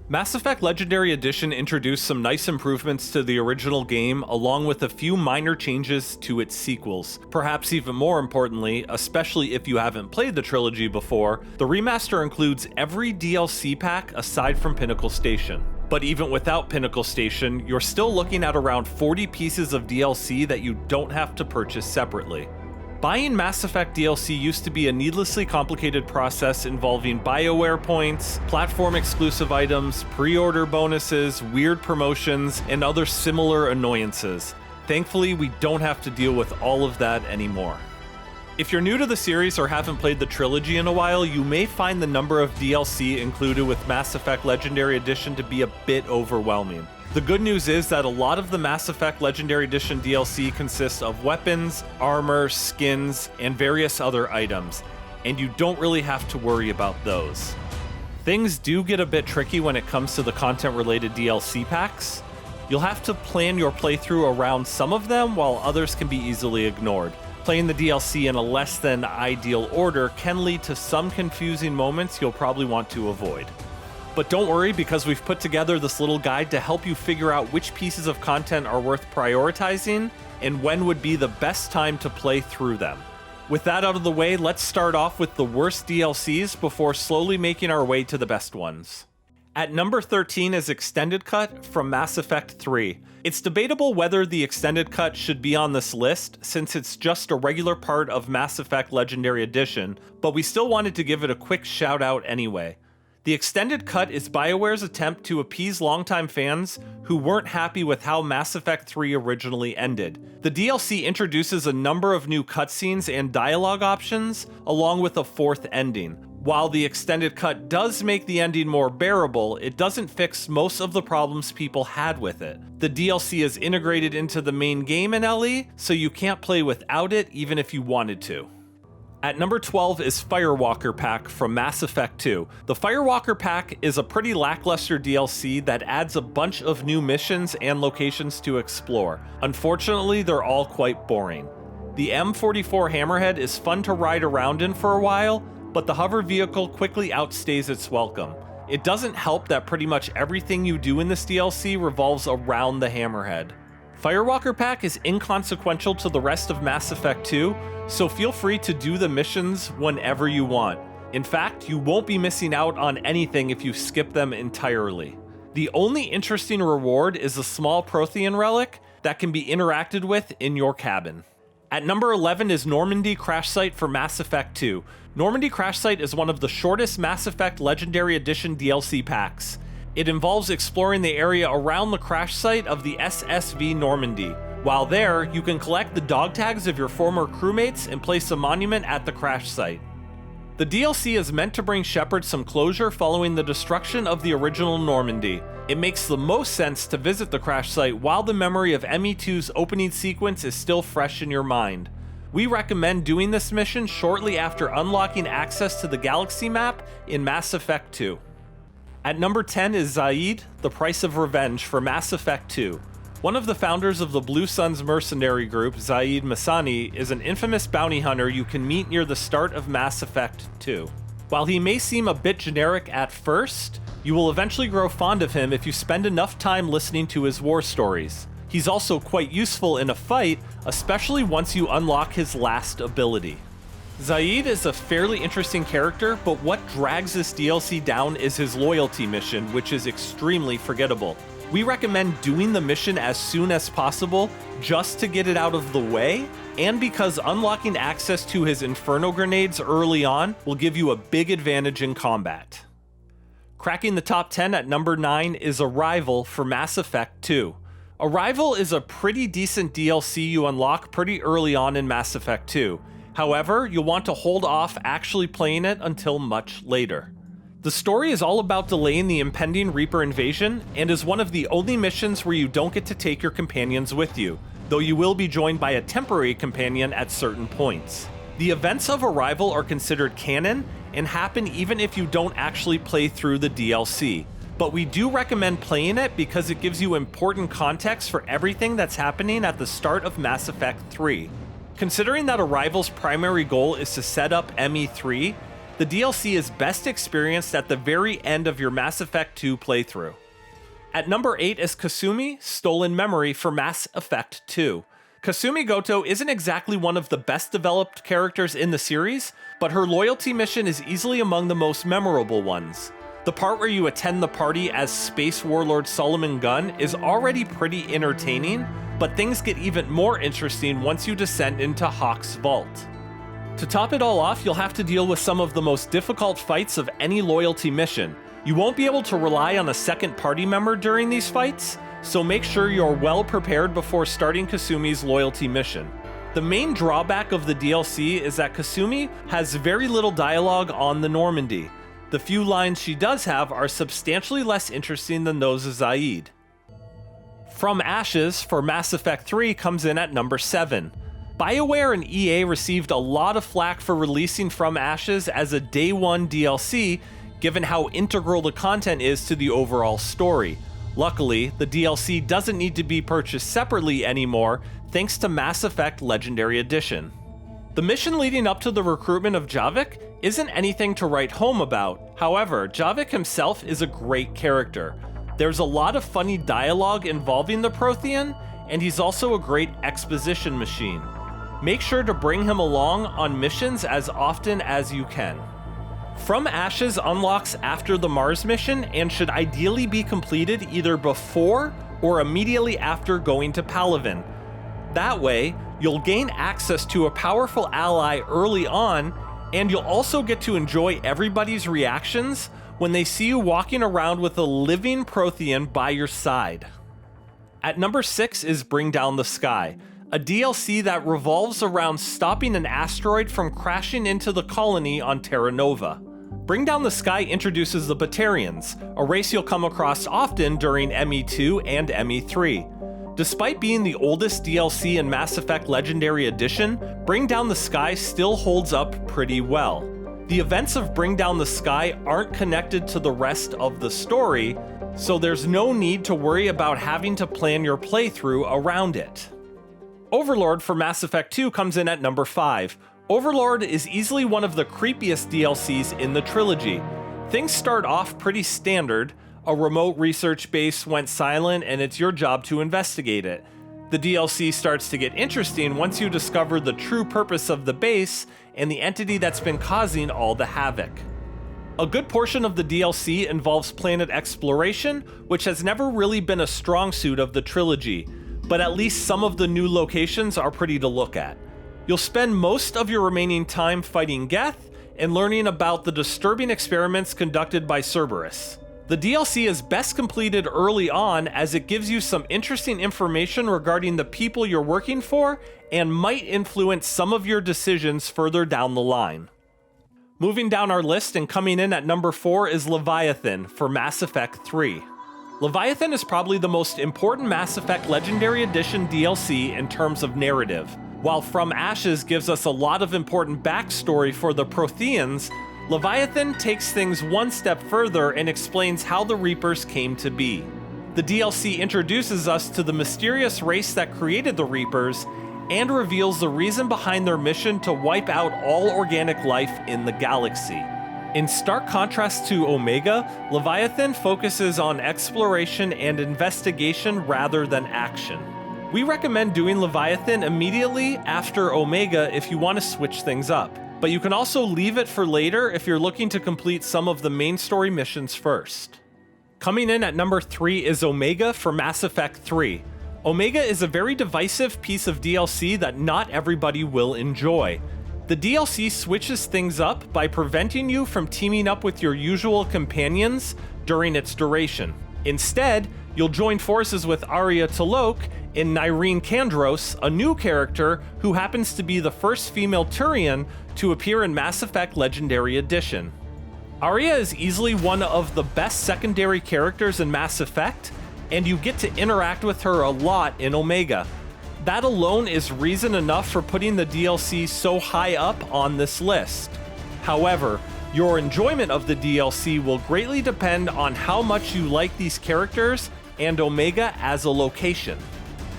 Mass Effect Legendary Edition introduced some nice improvements to the original game, along with a few minor changes to its sequels. Perhaps even more importantly, especially if you haven't played the trilogy before, the remaster includes every DLC pack aside from Pinnacle Station. But even without Pinnacle Station, you're still looking at around 40 pieces of DLC that you don't have to purchase separately. Buying Mass Effect DLC used to be a needlessly complicated process involving BioWare points, platform-exclusive items, pre-order bonuses, weird promotions, and other similar annoyances. Thankfully, we don't have to deal with all of that anymore. If you're new to the series or haven't played the trilogy in a while, you may find the number of DLC included with Mass Effect Legendary Edition to be a bit overwhelming. The good news is that a lot of the Mass Effect Legendary Edition DLC consists of weapons, armor, skins, and various other items, and you don't really have to worry about those. Things do get a bit tricky when it comes to the content-related DLC packs. You'll have to plan your playthrough around some of them, while others can be easily ignored. Playing the DLC in a less than ideal order can lead to some confusing moments you'll probably want to avoid. But don't worry, because we've put together this little guide to help you figure out which pieces of content are worth prioritizing and when would be the best time to play through them. With that out of the way, let's start off with the worst DLCs before slowly making our way to the best ones. At number 13 is Extended Cut from Mass Effect 3. It's debatable whether the Extended Cut should be on this list, since it's just a regular part of Mass Effect Legendary Edition, but we still wanted to give it a quick shout out anyway. The Extended Cut is BioWare's attempt to appease longtime fans who weren't happy with how Mass Effect 3 originally ended. The DLC introduces a number of new cutscenes and dialogue options, along with a fourth ending. While the Extended Cut does make the ending more bearable, it doesn't fix most of the problems people had with it. The DLC is integrated into the main game in LE, so you can't play without it even if you wanted to. At number 12 is Firewalker Pack from Mass Effect 2. The Firewalker Pack is a pretty lackluster DLC that adds a bunch of new missions and locations to explore. Unfortunately, they're all quite boring. The M44 Hammerhead is fun to ride around in for a while, but the hover vehicle quickly outstays its welcome. It doesn't help that pretty much everything you do in this DLC revolves around the Hammerhead. Firewalker Pack is inconsequential to the rest of Mass Effect 2, so feel free to do the missions whenever you want. In fact, you won't be missing out on anything if you skip them entirely. The only interesting reward is a small Prothean relic that can be interacted with in your cabin. At number 11 is Normandy Crash Site for Mass Effect 2. Normandy Crash Site is one of the shortest Mass Effect Legendary Edition DLC packs. It involves exploring the area around the crash site of the SSV Normandy. While there, you can collect the dog tags of your former crewmates and place a monument at the crash site. The DLC is meant to bring Shepard some closure following the destruction of the original Normandy. It makes the most sense to visit the crash site while the memory of ME2's opening sequence is still fresh in your mind. We recommend doing this mission shortly after unlocking access to the galaxy map in Mass Effect 2. At number 10 is Zaeed, The Price of Revenge for Mass Effect 2. One of the founders of the Blue Suns mercenary group, Zaeed Masani, is an infamous bounty hunter you can meet near the start of Mass Effect 2. While he may seem a bit generic at first, you will eventually grow fond of him if you spend enough time listening to his war stories. He's also quite useful in a fight, especially once you unlock his last ability. Zaeed is a fairly interesting character, but what drags this DLC down is his loyalty mission, which is extremely forgettable. We recommend doing the mission as soon as possible, just to get it out of the way, and because unlocking access to his Inferno grenades early on will give you a big advantage in combat. Cracking the top 10 at number 9 is Arrival for Mass Effect 2. Arrival is a pretty decent DLC you unlock pretty early on in Mass Effect 2. However, you'll want to hold off actually playing it until much later. The story is all about delaying the impending Reaper invasion, and is one of the only missions where you don't get to take your companions with you, though you will be joined by a temporary companion at certain points. The events of Arrival are considered canon, and happen even if you don't actually play through the DLC. But we do recommend playing it because it gives you important context for everything that's happening at the start of Mass Effect 3. Considering that Arrival's primary goal is to set up ME3, the DLC is best experienced at the very end of your Mass Effect 2 playthrough. At number 8 is Kasumi, Stolen Memory for Mass Effect 2. Kasumi Goto isn't exactly one of the best developed characters in the series, but her loyalty mission is easily among the most memorable ones. The part where you attend the party as Space Warlord Solomon Gunn is already pretty entertaining, but things get even more interesting once you descend into Hawk's vault. To top it all off, you'll have to deal with some of the most difficult fights of any loyalty mission. You won't be able to rely on a second party member during these fights, so make sure you're well prepared before starting Kasumi's loyalty mission. The main drawback of the DLC is that Kasumi has very little dialogue on the Normandy. The few lines she does have are substantially less interesting than those of Zaeed. From Ashes for Mass Effect 3 comes in at number 7. BioWare and EA received a lot of flack for releasing From Ashes as a Day 1 DLC, given how integral the content is to the overall story. Luckily, the DLC doesn't need to be purchased separately anymore, thanks to Mass Effect Legendary Edition. The mission leading up to the recruitment of Javik isn't anything to write home about. However, Javik himself is a great character. There's a lot of funny dialogue involving the Prothean, and he's also a great exposition machine. Make sure to bring him along on missions as often as you can. From Ashes unlocks after the Mars mission and should ideally be completed either before or immediately after going to Palaven. That way, you'll gain access to a powerful ally early on, and you'll also get to enjoy everybody's reactions when they see you walking around with a living Prothean by your side. At number 6 is Bring Down the Sky, a DLC that revolves around stopping an asteroid from crashing into the colony on Terra Nova. Bring Down the Sky introduces the Batarians, a race you'll come across often during ME2 and ME3. Despite being the oldest DLC in Mass Effect Legendary Edition, Bring Down the Sky still holds up pretty well. The events of Bring Down the Sky aren't connected to the rest of the story, so there's no need to worry about having to plan your playthrough around it. Overlord for Mass Effect 2 comes in at number 5. Overlord is easily one of the creepiest DLCs in the trilogy. Things start off pretty standard. A remote research base went silent and it's your job to investigate it. The DLC starts to get interesting once you discover the true purpose of the base and the entity that's been causing all the havoc. A good portion of the DLC involves planet exploration, which has never really been a strong suit of the trilogy, but at least some of the new locations are pretty to look at. You'll spend most of your remaining time fighting Geth and learning about the disturbing experiments conducted by Cerberus. The DLC is best completed early on as it gives you some interesting information regarding the people you're working for and might influence some of your decisions further down the line. Moving down our list and coming in at number 4 is Leviathan for Mass Effect 3. Leviathan is probably the most important Mass Effect Legendary Edition DLC in terms of narrative. While From Ashes gives us a lot of important backstory for the Protheans, Leviathan takes things one step further and explains how the Reapers came to be. The DLC introduces us to the mysterious race that created the Reapers and reveals the reason behind their mission to wipe out all organic life in the galaxy. In stark contrast to Omega, Leviathan focuses on exploration and investigation rather than action. We recommend doing Leviathan immediately after Omega if you want to switch things up, but you can also leave it for later if you're looking to complete some of the main story missions first. Coming in at number 3 is Omega for Mass Effect 3. Omega is a very divisive piece of DLC that not everybody will enjoy. The DLC switches things up by preventing you from teaming up with your usual companions during its duration. Instead, you'll join forces with Aria T'Loak and Nyreen Kandros, a new character who happens to be the first female Turian to appear in Mass Effect Legendary Edition. Aria is easily one of the best secondary characters in Mass Effect, and you get to interact with her a lot in Omega. That alone is reason enough for putting the DLC so high up on this list. However, your enjoyment of the DLC will greatly depend on how much you like these characters and Omega as a location.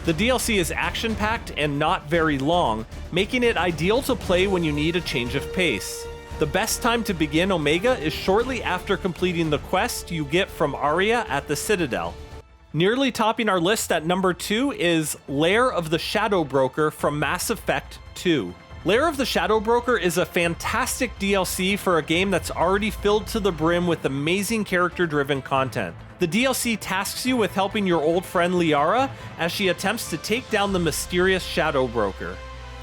The DLC is action-packed and not very long, making it ideal to play when you need a change of pace. The best time to begin Omega is shortly after completing the quest you get from Arya at the Citadel. Nearly topping our list at number 2 is Lair of the Shadow Broker from Mass Effect 2. Lair of the Shadow Broker is a fantastic DLC for a game that's already filled to the brim with amazing character-driven content. The DLC tasks you with helping your old friend Liara as she attempts to take down the mysterious Shadow Broker.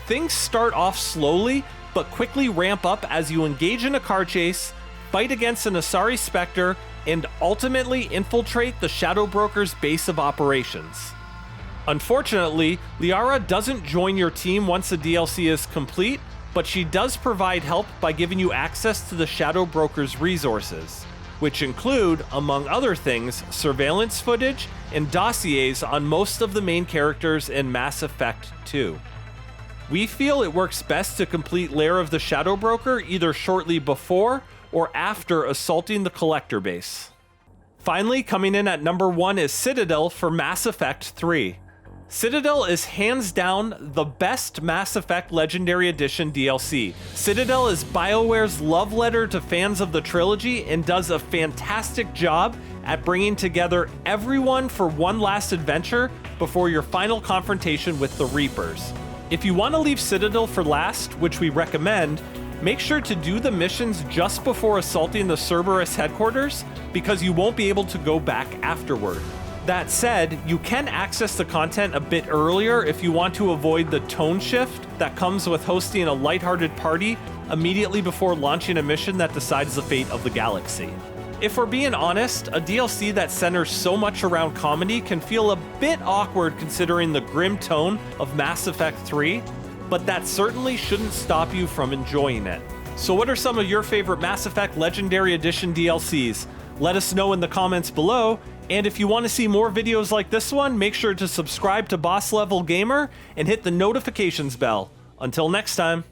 Things start off slowly, but quickly ramp up as you engage in a car chase, fight against an Asari Spectre, and ultimately infiltrate the Shadow Broker's base of operations. Unfortunately, Liara doesn't join your team once the DLC is complete, but she does provide help by giving you access to the Shadow Broker's resources, which include, among other things, surveillance footage and dossiers on most of the main characters in Mass Effect 2. We feel it works best to complete Lair of the Shadow Broker either shortly before or after assaulting the Collector base. Finally, coming in at number 1 is Citadel for Mass Effect 3. Citadel is hands down the best Mass Effect Legendary Edition DLC. Citadel is BioWare's love letter to fans of the trilogy and does a fantastic job at bringing together everyone for one last adventure before your final confrontation with the Reapers. If you want to leave Citadel for last, which we recommend, make sure to do the missions just before assaulting the Cerberus headquarters, because you won't be able to go back afterward. That said, you can access the content a bit earlier if you want to avoid the tone shift that comes with hosting a lighthearted party immediately before launching a mission that decides the fate of the galaxy. If we're being honest, a DLC that centers so much around comedy can feel a bit awkward considering the grim tone of Mass Effect 3, but that certainly shouldn't stop you from enjoying it. So what are some of your favorite Mass Effect Legendary Edition DLCs? Let us know in the comments below, and if you want to see more videos like this one, make sure to subscribe to BossLevelGamer and hit the notifications bell. Until next time.